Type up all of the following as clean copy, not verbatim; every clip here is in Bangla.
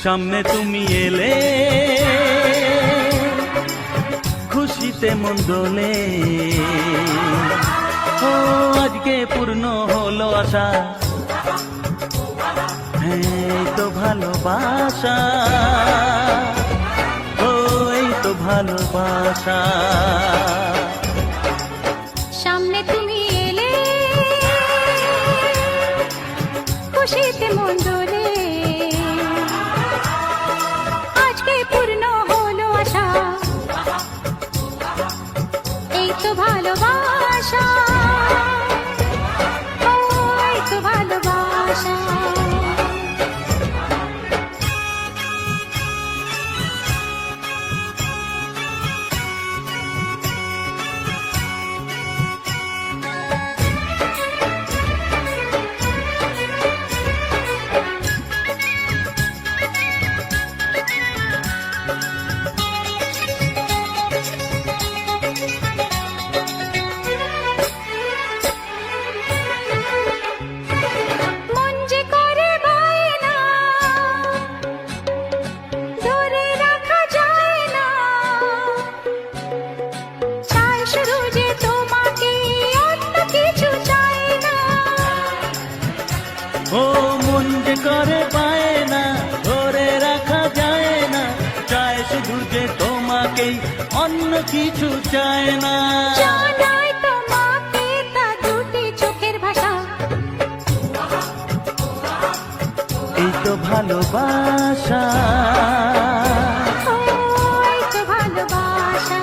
সামনে তুমি এলে খুশিতে মন দোলে। ও আজকে পূর্ণ হলো আশা, এই তো ভালোবাসা, ও এই তো ভালোবাসা। সামনে তুমি এলে খুশিতে মন দোলে, আজকে পূর্ণ হলো আশা, এই তো ভালোবাসা, ও এই তো ভালোবাসা। ও মন যে করে বায়না, ধরে রাখা যায় না, চায় শুধু যে তোমাকেই, অন্য কিছু চায় না। জানাই তোমাকে তা দুটি চোখের ভাষা, এই তো ভালোবাসা, ও এই তো ভালোবাসা।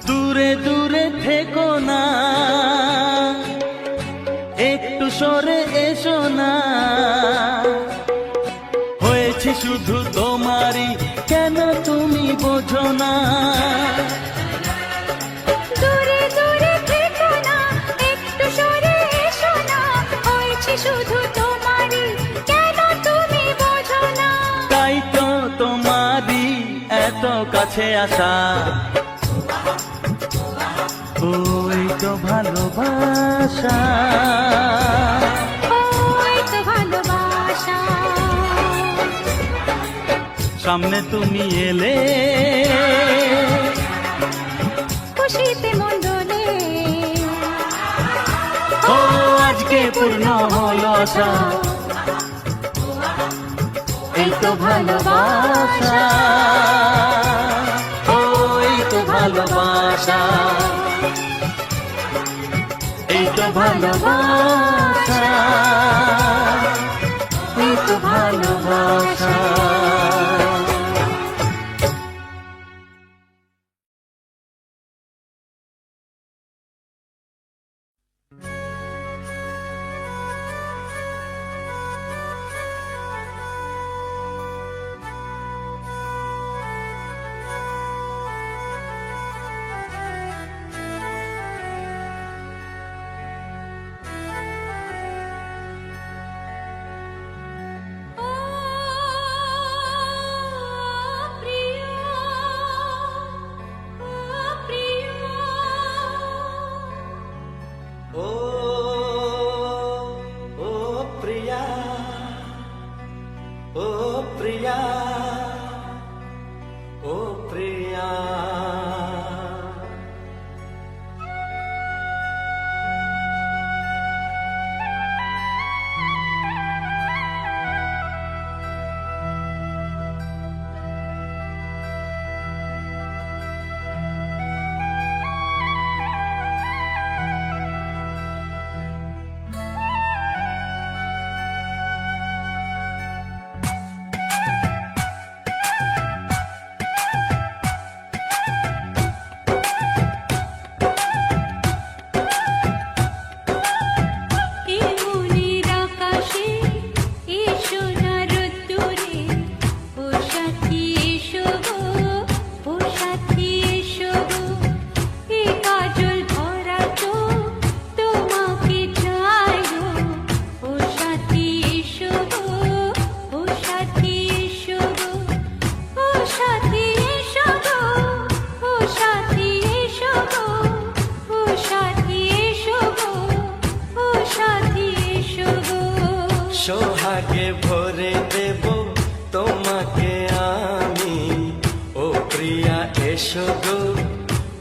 দূরে দূরে থেকো না, একটু সরে এসো না, হয়েছে শুধু তোমারই, কেন তুমি বোঝো না। দূরে দূরে থেকো না, একটু সরে এসো না, হয়েছে শুধু তোমারই, কেন তুমি বোঝো না। তাই তো তোমারই এত কাছে আসা, ওই তো ভালোবাসা, ও এই তো ভালোবাসা। সামনে তুমি এলে খুশিতে মন দোলে, ও আজকে পূর্ণ হলো আশা, এই তো ভালোবাসা, ও এই তো ভালোবাসা, এই তো ভালোবাসা, এই তো ভালোবাসা। ভরে দেব তোমাকে আমি। ও প্রিয়া এসো গো,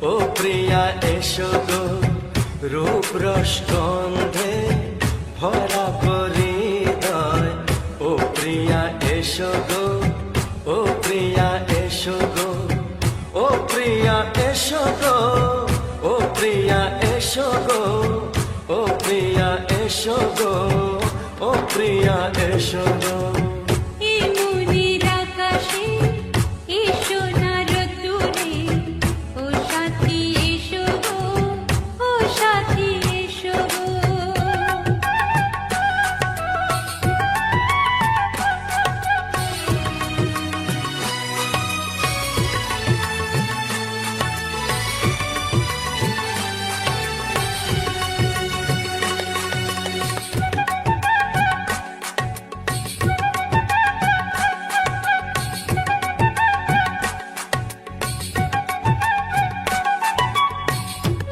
ও প্রিয়া এসো গো, রূপ রস গন্ধে ভরা হৃদয়। ও প্রিয়া এসো গো, ও প্রিয়া এসো গো, ও প্রিয়া এসো গো, ও প্রিয়া এসো গো, ও প্রিয়া এসো গো, ও প্রিয়া এসো গো। এই মনের আকাশে এসো না রোদ্দুরে, ও সাথী এসো গো, ও সাথী এসো গো।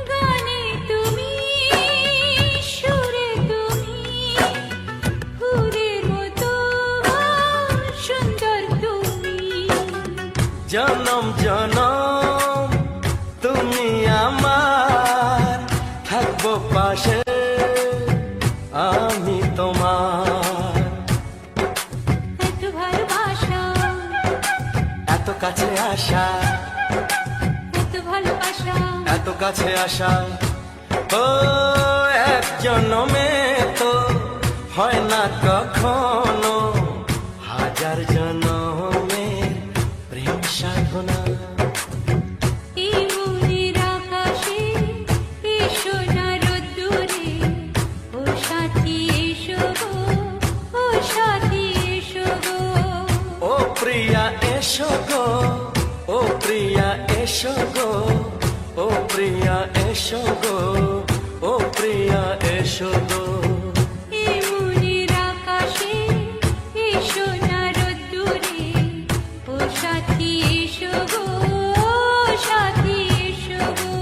গানে তুমি, সুরে তুমি, ফুলের মতো সুন্দর তুমি। জনম জনম তুমি আমার, থাকবো পাশে আমি তোমার। এত ভালোবাসা, এত কাছে আসা, এত ভালোবাসা, এত কাছে আসা, ও এক জন্মে তো হয় না কখনো, হাজার জন্মের প্রেম সাধনা। এই মনের আকাশে এসো না রোদ্দুরে, ও সাথী এসো গো, ও সাথী এসো গো। ও প্রিয়া এসো গো, ও প্রিয়া এসো গো, ও প্রিয়া এসো গো, ও প্রিয়া এসো গো। এই মনের আকাশে এসো না রোদ্দুরে, ও সাথী এসো গো, ও সাথী এসো গো।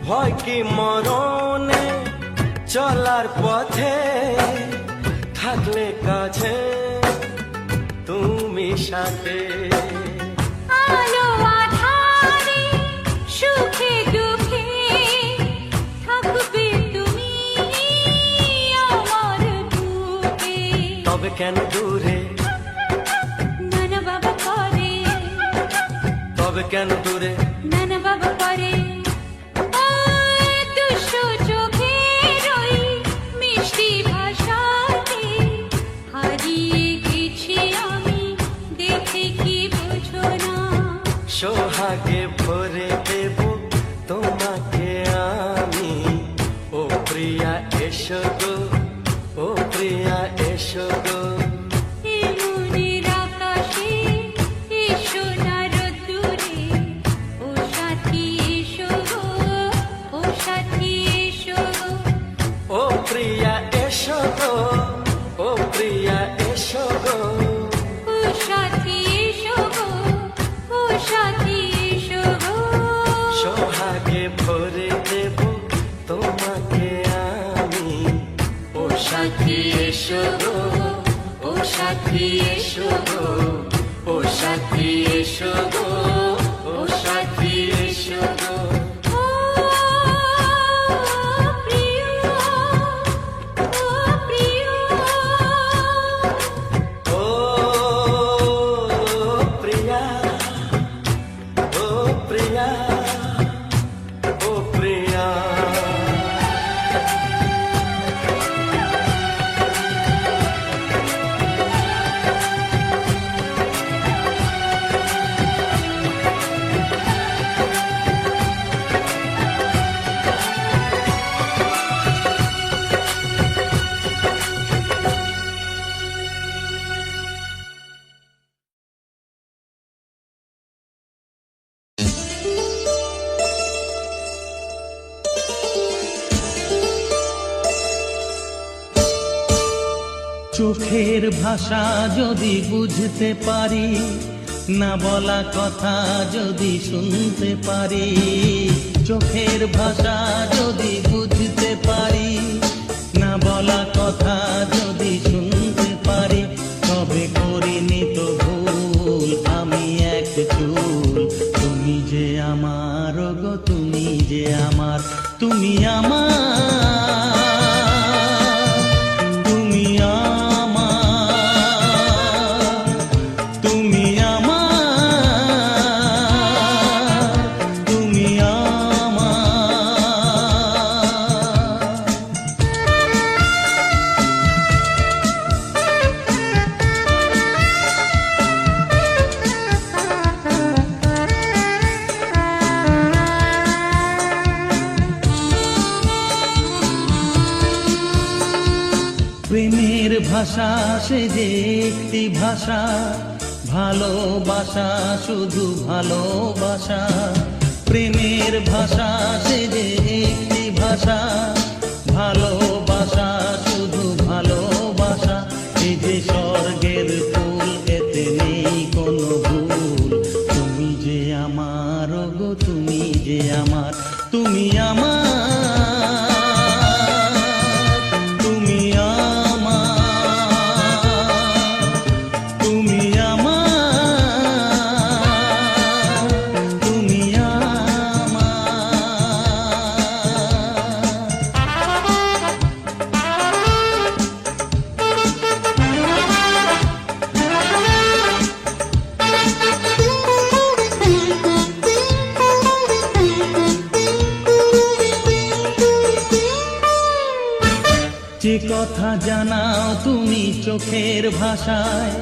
ভয় কি মরণে চলার পথে, থাকলে কাছে তুমি সাথে। আলো আঁধারে, সুখে দুঃখে, থাকবে তুমি আমার বুকে। তবে কেন দূরে, নানা বাবা করে, তবে কেন দূরে, নানা বাবা করে। দুশো চোখের ওই মিষ্টি ভাষাতে হারিয়ে গেছি আমি, দেখে কি বোঝো না। সোহাগে ভরে দেব তোমাকে আমি। ও প্রিয়া এসো গো, ও প্রিয়া এসো গো। এই মনের আকাশে এসো না রোদ্দুরে, ও সাথী এসো গো, ও সাথী এসো গো। ও প্রিয়া এসো গো, ও প্রিয়া এসো গো। ও সাথী এসো গো, ও সাথী এসো গো। সোহাগে ভরে দেব তোমাকে আমি। ও সাথী এসো গো, ও সাথী এসো গো, ও সাথী এসো গো, ও সাথী এসো গো। ও প্রিয়, ও প্রিয়, ও প্রিয়া, ও প্রিয়া, ও প্রিয়া। চোখের ভাষা যদি বুঝতে পারি, না বলা কথা যদি শুনতে পারি, চোখের ভাষা যদি বুঝতে পারি, না বলা কথা যদি শুনতে পারি, তবে করিনি তো ভুল আমি এক চুল। তুমি যে আমার গো, তুমি যে আমার, তুমি আমার, তুমি আমার, তুমি আমার, তুমি আমার। প্রেমের ভাষা সে যে একটি ভাষা, ভালোবাসা শুধু ভালোবাসা। প্রেমের ভাষা সে যে একটি ভাষা, ভালোবাসা শুধু ভালোবাসা। এই যে স্বর্গের ফুল, এতে নেই কোনো ভুল। তুমি যে আমার গো, তুমি যে আমার, তুমি আমার, যে কথা জানাও তুমি চোখের ভাষায়,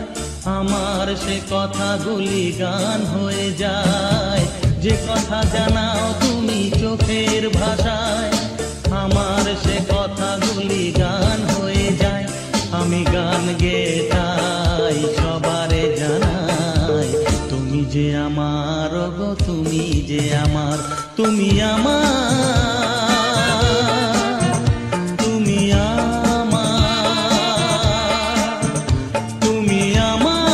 আমার সে কথাগুলি গান হয়ে যায়। যে কথা জানাও তুমি চোখের ভাষায়, আমার সে কথাগুলি গান হয়ে যায়। আমি গান গেয়ে তাই সবারে জানাই, তুমি যে আমার গো, তুমি যে আমার, তুমি আমার, তুমি আমার, তুমি আমার,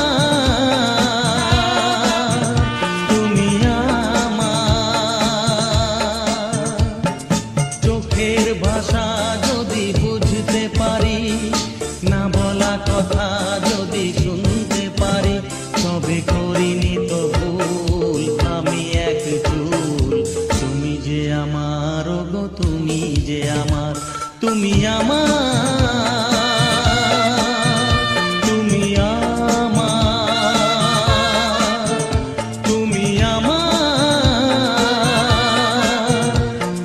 তুমি আমার। চোখের ভাষা যদি বুঝতে পারি, না বলা কথা যদি শুনতে পারি, তবে করিনি তো ভুল আমি এক চুল। তুমি যে আমার গো, তুমি যে আমার, তুমি আমার, তুমি আমার, তুমি আমার,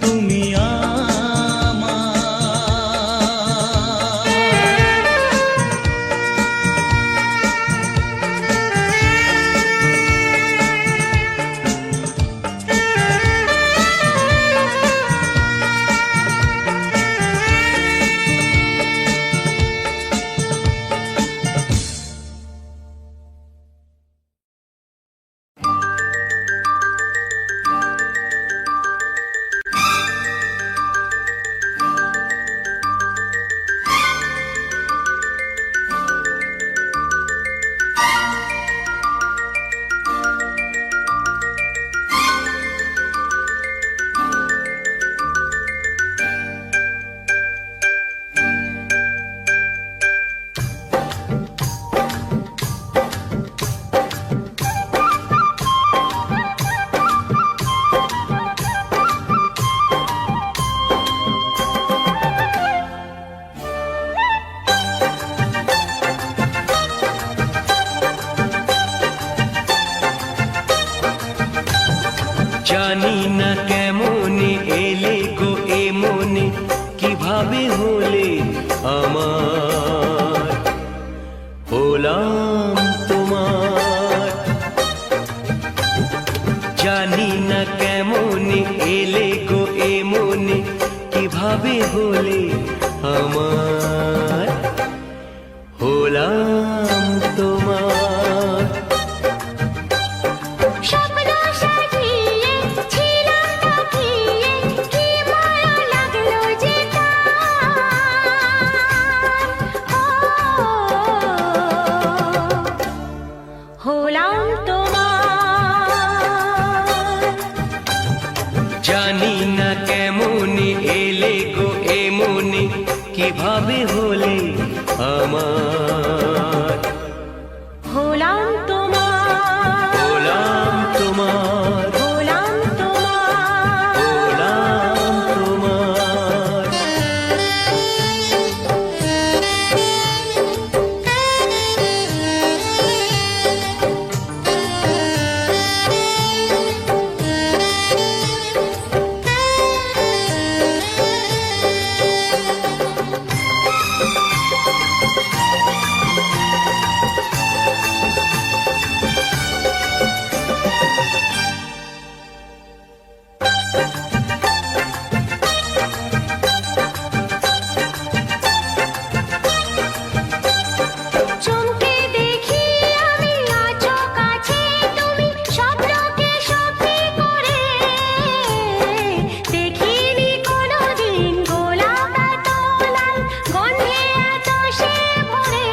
তুমি জানি না কেমনে এলে গো এ মনে, কিভাবে হলে আমার, হলাম তোমার। জানি না কেমনে এলে গো এ মনে, কিভাবে হলে আমার, হলাম তোমার। স্বপ্ন সাজিয়ে ছিলাম তাকিয়ে, কি মায়া লাগলো যে তার। ও জানি না কেমন এলে গো এমনি কিভাবে হলে আমার হলাম তোমার, হলাম তোমার, হলাম তোমার, হলাম তোমার। চমকে দেখি আমি আছো কাছে তুমি স্বপ্নকে সত্যি করে, দেখিনি কোনোদিন গোলাপ এত লাল গন্ধে এত সে ভরে।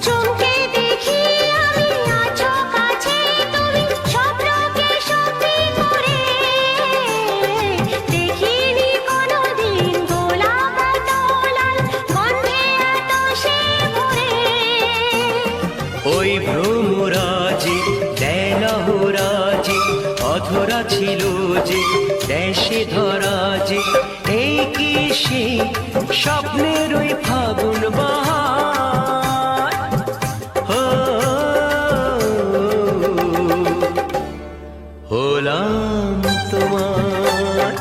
চমকে দেখি আমি আছো কাছে তুমি স্বপ্নকে সত্যি করে, দেখিনি কোনোদিন গোলাপ এত লাল গন্ধে এত সে ভরে। ওই ভ্রমরাজি দেলহরাজি অধরা ছিল যে দেশে ধরা যে এই কি সে স্বপ্নের ওই ফাগুন বাহার। হো, হলাম তোমার,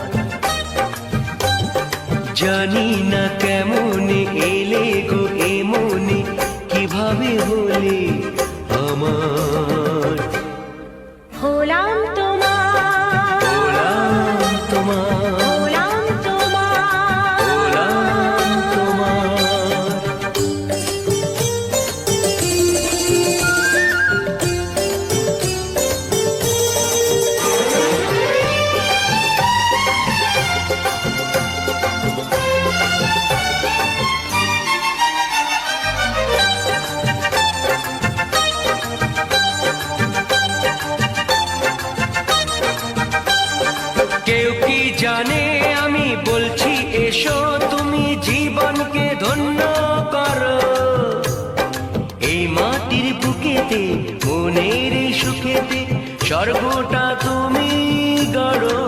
জানি না কেমন এলে গো এমনি কিভাবে হলে আমার হলাম তোমার, হলাম তোমার, হলাম তোমার, হলাম তোমার। কেউ কি জানে আমি বলছি এসো তুমি জীবনকে ধন্য করো, এই মাটির বুকেতে মনের এই সুখেতে স্বর্গটা তুমি গড়ো।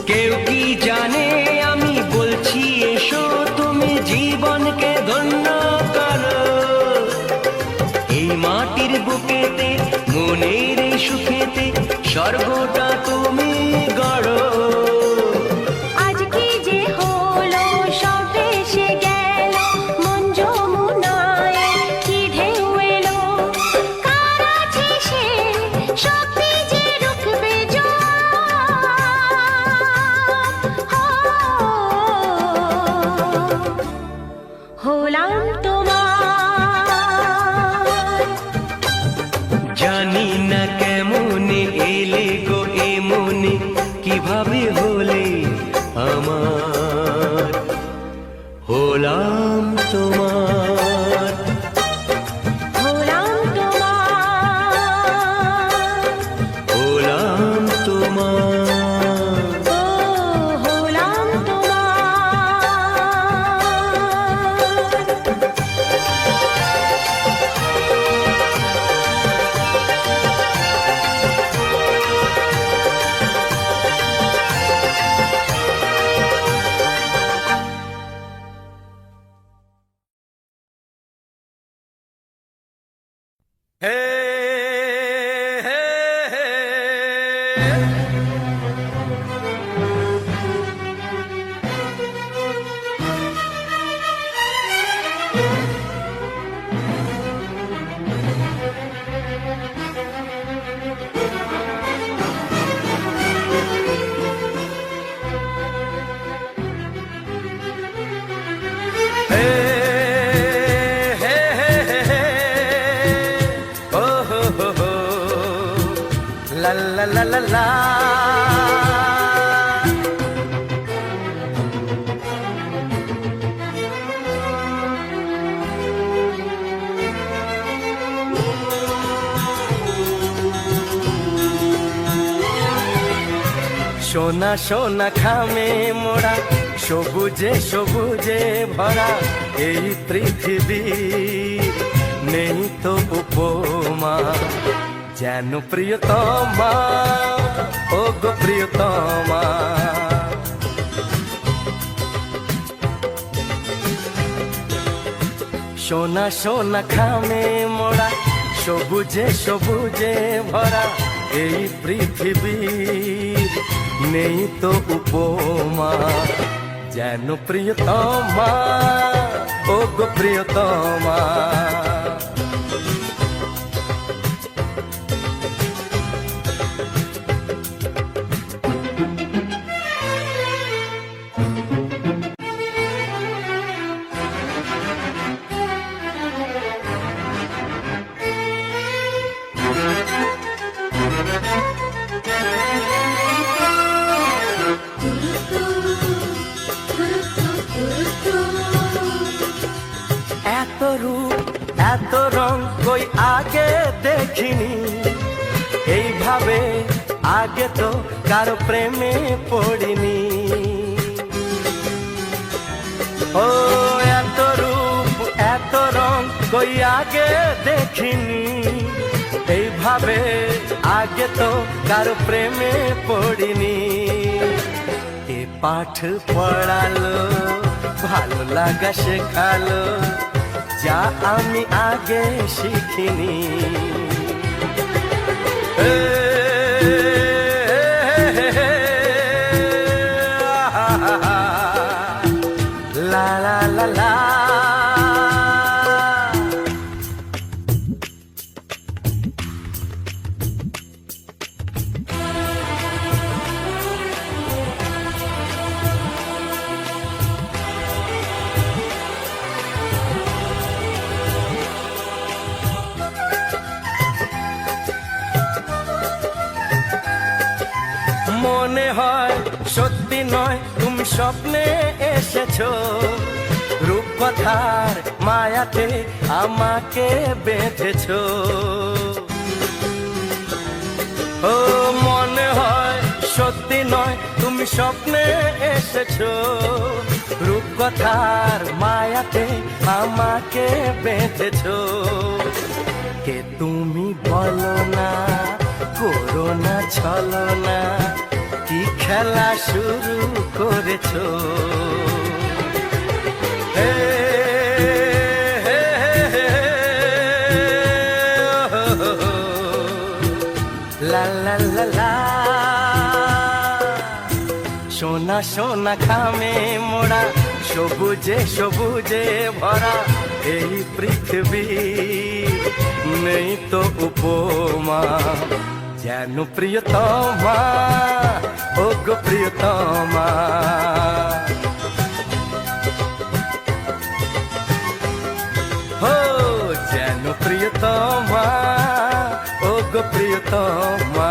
কেউ কি জানে আমি বলছি এসো তুমি জীবনকে ধন্য করো, এই মাটির বুকেতে মনের এই সুখেতে স্বর্গটা তুমি গড়ো। আজকে যে হলো সব ভেসে গেল মন যমুনায় কি ঢেউ এলো, কার আছে সে শক্তি যে রুখবে জল। হলাম তোমার, জানি না কেমন এলে গো এমনি কিভাবে হলে আমার হলাম তোমার, হলাম তোমার, হলাম তোমার। ও হলাম তোমার। হে হে হে la la la la লা সোনা সোনা খামে মোড়া সবুজে সবুজে ভরা এই পৃথিবী নেই তো উপমা যেন প্রিয়তমা ও গো প্রিয়তমা সোনা সোনা খামে মোড়া সবুজে সবুজে ভরা এই পৃথিবী নেই তো উপমা যেন প্রিয়তমা ও গো প্রিয়তমা এত রূপ এত রং কই আগে দেখিনি এইভাবে আগে তো কারো প্রেমে পড়িনি ও এত রূপ এত রং কই আগে দেখিনি এইভাবে আগে তো কারো প্রেমে পড়িনি এ পাঠ পড়ালো ভালো লাগা শেখালো যা আমি আগে শিখিনি লা লা লা লা মনে হয় সত্যি নয় তুমি স্বপ্নে এসেছো রূপকথার মায়াতে আমাকে বেঁধেছো ও মনে হয় সত্যি নয় তুমি স্বপ্নে এসেছো রূপকথার মায়াতে আমাকে বেঁধেছো কে তুমি বলো না করো না ছলো না কি খেলা শুরু করেছো হে হে হে লা লা লা লা সোনা সোনা খামে মোড়া সবুজে সবুজে ভরা এই পৃথিবী নেই তো উপমা যেন প্রিয়তমা ও গো প্রিয়তমা হো যেন প্রিয়তমা ও গো প্রিয়তমা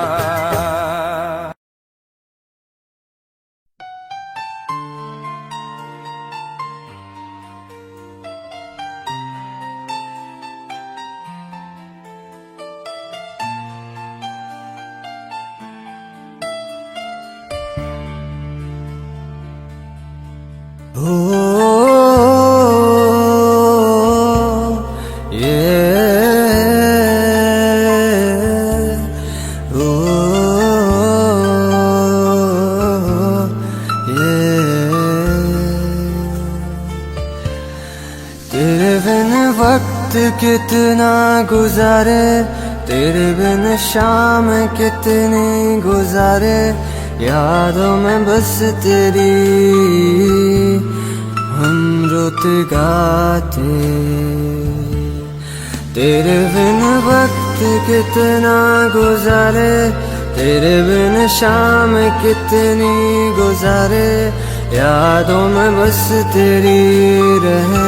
तेरे बिन वक्त कितना गुजारे तेरे बिन शाम कितनी गुजारे यादों में बस तेरी हम रोते गाते तेरे बिन वक्त कितना गुजारे तेरे बिन शाम कितनी गुजारे यादों में बस तेरी रहे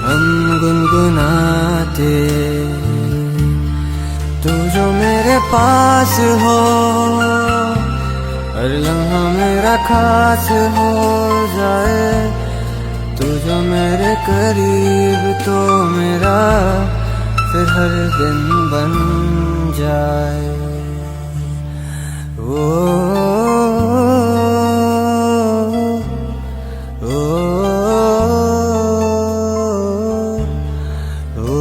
हम गुनगुनाते तू जो मेरे पास हो, हर लम्हा मेरा खास हो जाए। तू जो मेरे करीब तो मेरा फिर हर दिन बन जाए। ओ, ओ, ओ,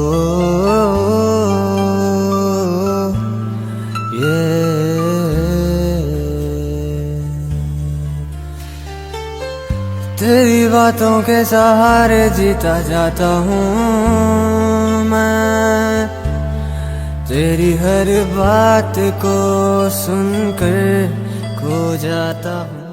तेरी बातों के सहारे जीता जाता हूँ मैं, तेरी हर बात को सुनकर खो जाता हूँ।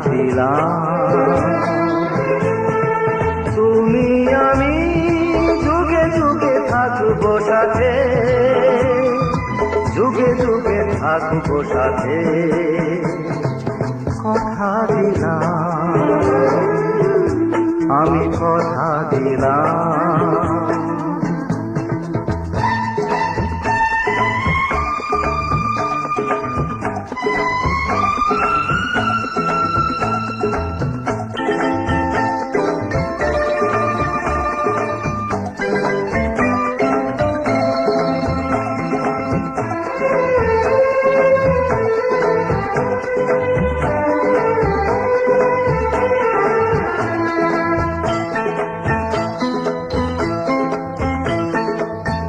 দিলাম তুমি আমি যুগে যুগে থাকবো সাথে, যুগে যুগে থাকবো সাথে, কথা দিলাম আমি কথা দিলাম।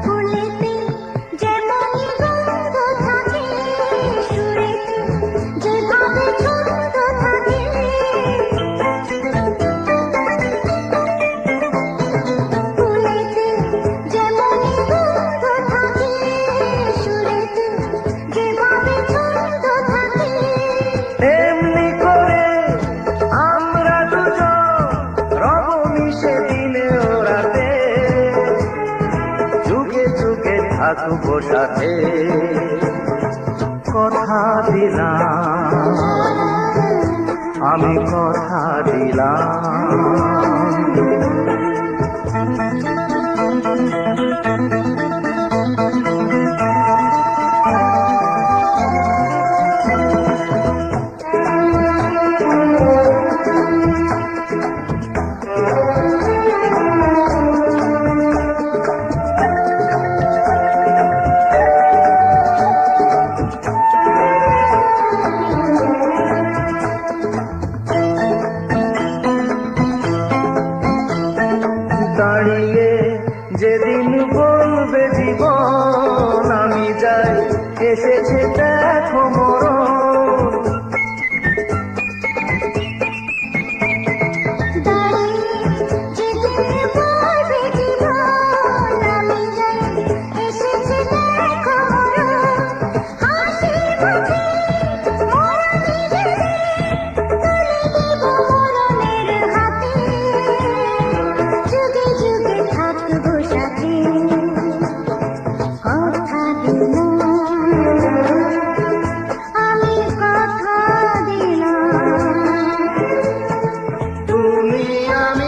ফুলেতে যেমনই গন্ধ থাকে, সুরেতে যেভাবে ছন্দ থাকে, ফুলেতে যেমনই গন্ধ থাকে, সুরেতে যেভাবে ছন্দ থাকে, এমনি করে আমরা দুজন রব মিশে দিনে ও রাতে, যুগে যুগে থাকবো সাথে, কথা দিলাম আমি কথা দিলাম। দাঁড়িয়ে যেদিন বলবে জীবন আমি যাই, এসেছে দেখো মরণ, দাঁড়িয়ে যেদিন বলবে জীবন আমি যাই, এসেছে দেখো মরণ, হাসি মুখে মরণ নিজে তুলে দেব মরণের হাতে, যুগে যুগে থাকবো সাথে, কথা দিলাম আমি কথা দিলাম। তুমি আমি